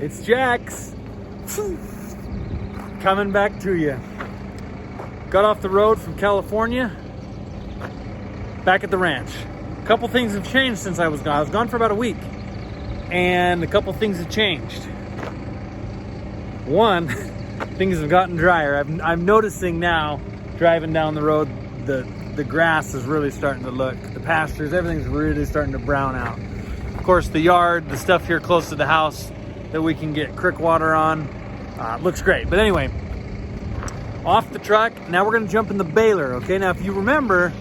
It's Jax. Coming back to you. Got off the road from California. Back at the ranch. A couple things have changed since I was gone. I was gone for about a week. And a couple things have changed. One, things have gotten drier. I'm noticing now, driving down the road, the grass is really starting to look, the pastures, everything's really starting to brown out. Of course, the yard, the stuff here close to the house that we can get creek water on, looks great. But anyway, off the truck, now we're gonna jump in the baler, okay? Now, if you remember,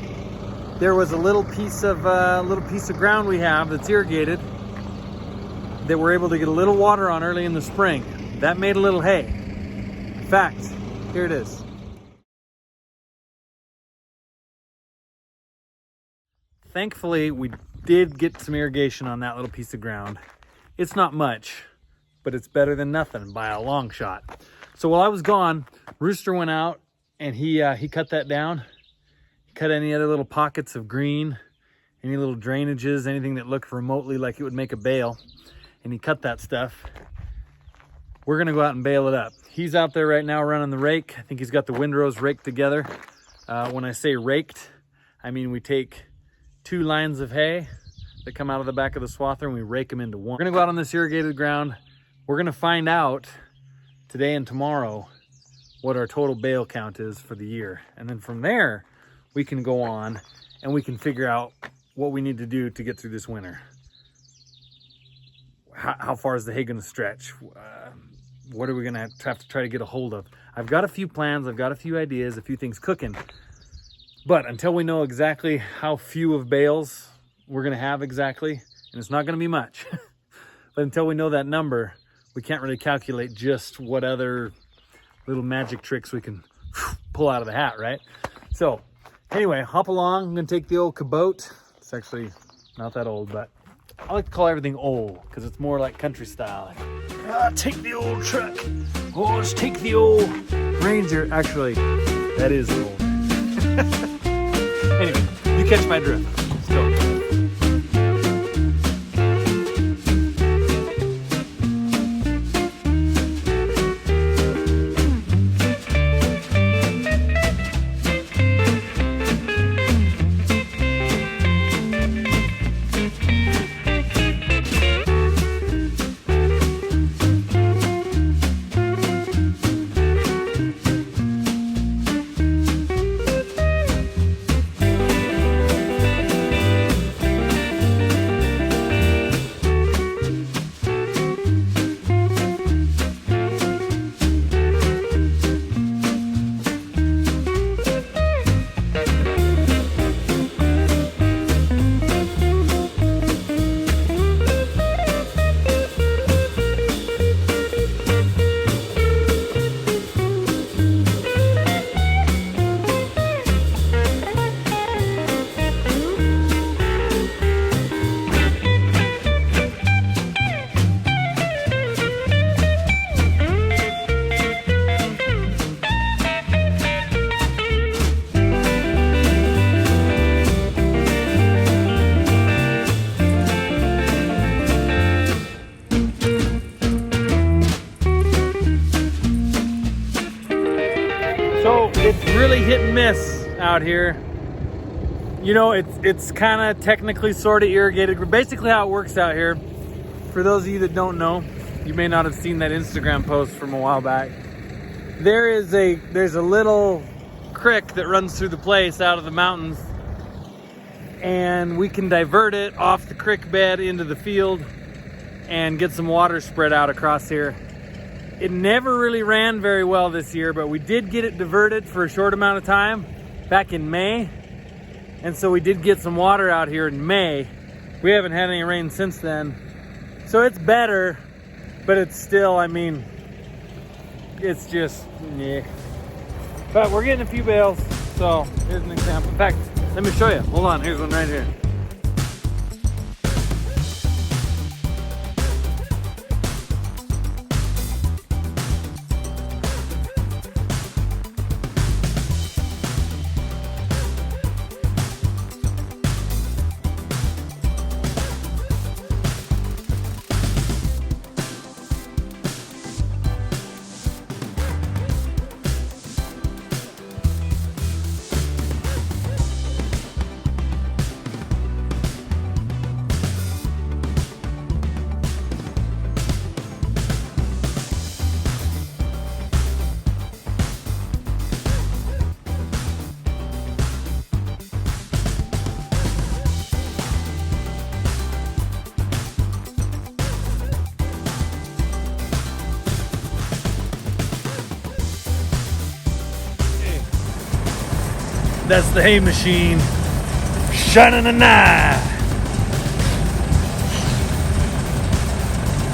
there was a little piece of ground we have that's irrigated that we're able to get a little water on early in the spring. That made a little hay. In fact, here it is. Thankfully, we did get some irrigation on that little piece of ground. It's not much, but it's better than nothing by a long shot. So while I was gone, Rooster went out and he cut that down. He cut any other little pockets of green, any little drainages, anything that looked remotely like it would make a bale. And he cut that stuff. We're gonna go out and bale it up. He's out there right now running the rake. I think he's got the windrows raked together. When I say raked, I mean we take 2 lines of hay that come out of the back of the swather and we rake them into one. We're gonna go out on this irrigated ground. We're gonna find out today and tomorrow what our total bale count is for the year. And then from there, we can go on and we can figure out what we need to do to get through this winter. How far is the hay gonna stretch? What are we gonna have to try to get a hold of? I've got a few plans, I've got a few ideas, a few things cooking. But until we know exactly how few of bales we're gonna have exactly, and it's not gonna be much, but until we know that number, we can't really calculate just what other little magic tricks we can pull out of the hat, right? So anyway, hop along. I'm gonna take the old Kubota. It's actually not that old, but I like to call everything old because it's more like country style. Take the old truck. Oh, let's take the old Ranger. Actually, that is old. Anyway, you catch my drift. Let's go. So it's really hit and miss out here. You know, it's kind of technically sort of irrigated. Basically how it works out here, for those of you that don't know, you may not have seen that Instagram post from a while back. There's a little creek that runs through the place out of the mountains, and we can divert it off the creek bed into the field and get some water spread out across here. It never really ran very well this year, but we did get it diverted for a short amount of time back in May. And so we did get some water out here in May. We haven't had any rain since then. So it's better, but it's still, I mean, it's just, yeah. But we're getting a few bales, so here's an example. In fact, let me show you. Hold on, here's one right here. That's the hay machine shining a knife.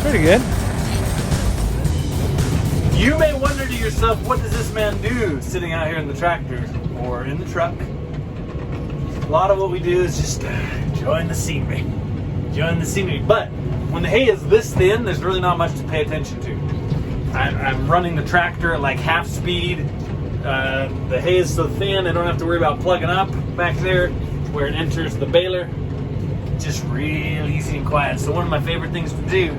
Pretty good. You may wonder to yourself, what does this man do sitting out here in the tractor or in the truck? A lot of what we do is just enjoying the scenery. Enjoying the scenery. But when the hay is this thin, there's really not much to pay attention to. I'm running the tractor at like half speed. The hay is so thin, I don't have to worry about plugging up back there where it enters the baler. Just real easy and quiet. So one of my favorite things to do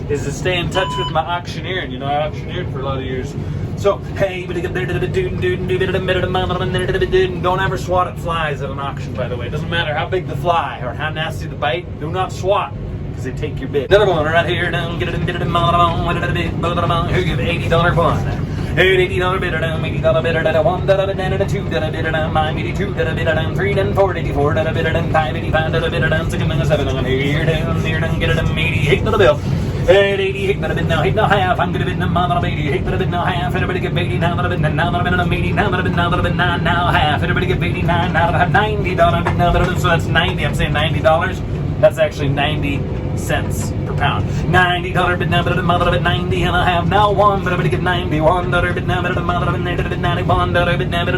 is to stay in touch with my auctioneering. You know, I auctioneered for a lot of years. So, hey, don't ever swat at flies at an auction, by the way. It doesn't matter how big the fly or how nasty the bite. Do not swat, because they take your bid. Another one right here. Who give $80 bun? $80 bidder down, $80 bidder down, $1 bidder down, $2 bidder down, $82 bidder down, $3 down, $4 bidder down, $5 bidder down, $6 down, $7 here down, get it down, $88 bill. 80, hate that a bit now, hate no half. I'm gonna bid no more than 80, hate that a bit no half. Everybody get 80 now that I've been now that I've been 80 now that I've been now that I've been 9 now half. Everybody get 89 now that I have $90 bid now that I've been, so that's 90. I'm saying $90. That's actually 90 cents per pound. $90 bid now that I've been 90 and I have now one. But everybody get $91 bid now that I've been $91 bid now that I've been $91 bid now that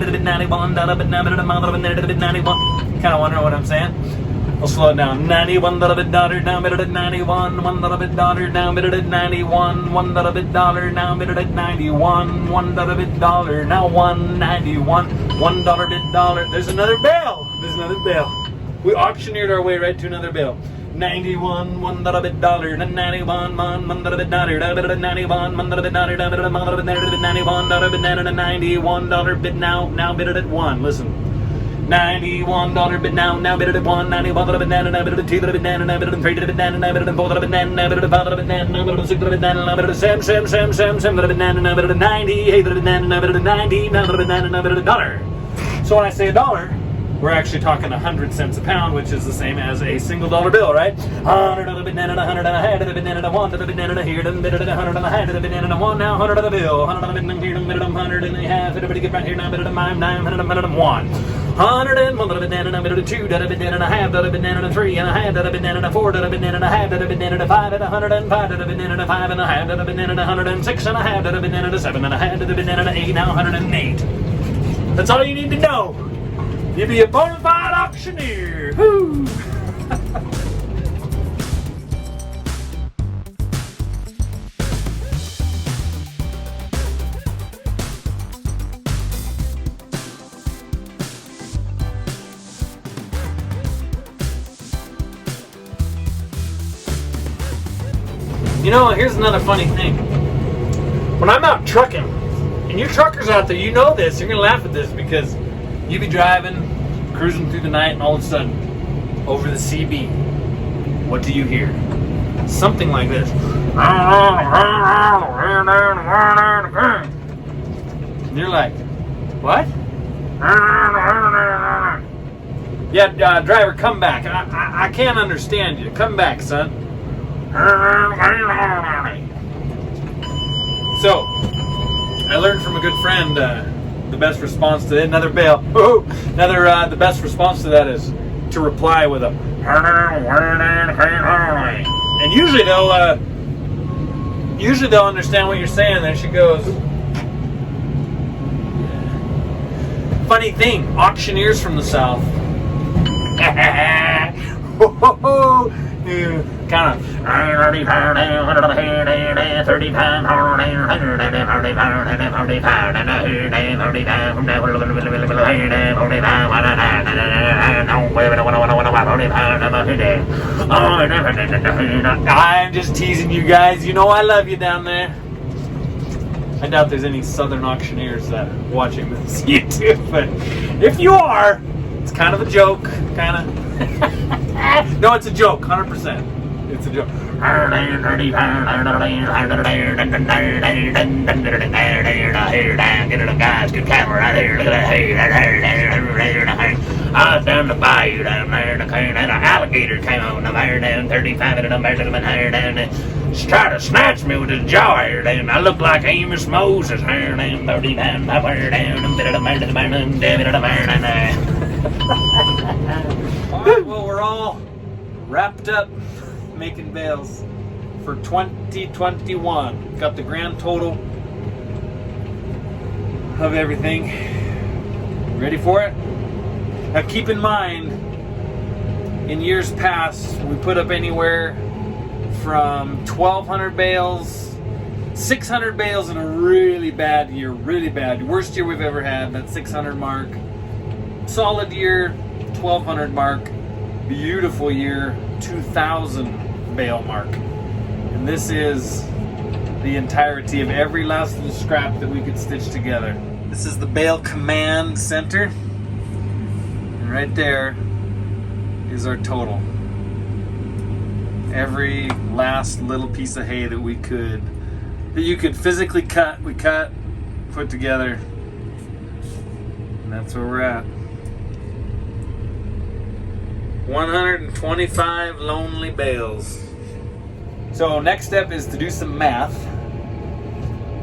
I've been 91. Kind of wondering what I'm saying. I'll slow it down. $91 bid down bid at 91. $1 bid down bid at 91. $1 bid down bid at 91. $1 bid now 191. $1 bid. There's another bale. There's another bale. We auctioneered our way right to another bale. 91, $1 bid $91, $1 bid $91, $1 bid $91, $1 bid $91 bid now bid at 1. Listen. $91 bid now bid at 1, $91 bid now bid at 2 bid now bid at 3 bid now bid at 4 bid now bid at 5 bid now bid at 6 bid now bid at 7 bid now bid at 90, 8 bid now bid at 90, 9 bid now bid at $1. So when I say $1, we're actually talking 100 cents a pound, which is the same as a single dollar bill, right? $100 bid now, $100 and a half, bid now, $1 bid now here, bid at $100 and a half, bid now, 1 now, $100 a bill, $100 bid now here, bid at $100 and a half, everybody get right here now, bid at $9, $100 $100 and $1 bid now, bid at 2, bid now and a half, bid now and 3 and a half, bid now and 4, bid now and a half, bid now and 5 at $105, bid now and 5 and a half, bid now and 106 and a half, bid now and 7 and a half, bid now and 8, now 108. That's all you need to know. You'll be a bona fide auctioneer. Woo! You know, here's another funny thing. When I'm out trucking, and you truckers out there, you know this, you're going to laugh at this because you be driving, cruising through the night, and all of a sudden, over the CB, what do you hear? Something like this. And you're like, what? Yeah, driver, come back. I can't understand you. Come back, son. So, I learned from a good friend, the best response to another bale. The best response to that is to reply with a. And usually they'll understand what you're saying. There she goes. Funny thing, auctioneers from the south. Kind of 30 pound, 30 pound, I'm just teasing you guys. You know I love you down there. I doubt there's any southern auctioneers watching this YouTube, but if you are, it's kind of a joke, kind of. No, it's a joke, 100%. It's a joke. Guys, good camera right here. Look at that. I was down the bayou down there, and an alligator came on. I'm higher down 35 and I'm higher down. try to snatch me with his jaw here, then I look like Amos Moses here, then Alright, well, we're all wrapped up making bales for 2021. Got the grand total of everything. Ready for it? Now keep in mind, in years past, we put up anywhere from 1,200 bales, 600 bales in a really bad year, worst year we've ever had, that 600 mark. Solid year, 1,200 mark. Beautiful year, 2,000 bale mark. And this is the entirety of every last little scrap that we could stitch together. This is the bale command center. And right there is our total. Every last little piece of hay that you could physically cut, we cut, put together. And that's where we're at. 125 lonely bales. So next step is to do some math.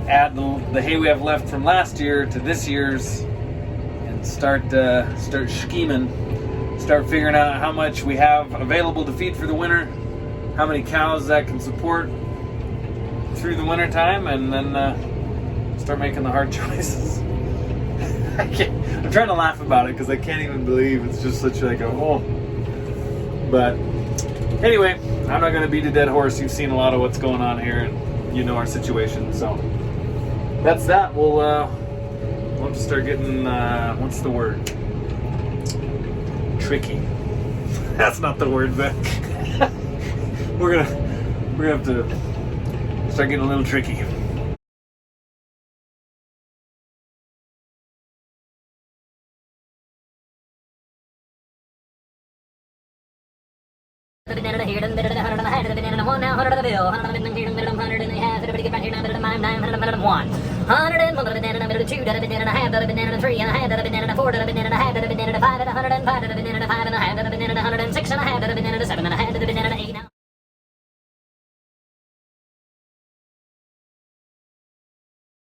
Add the hay we have left from last year to this year's, and start scheming. Start figuring out how much we have available to feed for the winter, how many cows that can support through the winter time, and then start making the hard choices. I'm trying to laugh about it because I can't even believe it's just such like a whole. But anyway, I'm not going to beat a dead horse. You've seen a lot of what's going on here, and you know our situation. So that's that. We'll have to start getting what's the word? Tricky. That's not the word, but we're gonna have to start getting a little tricky.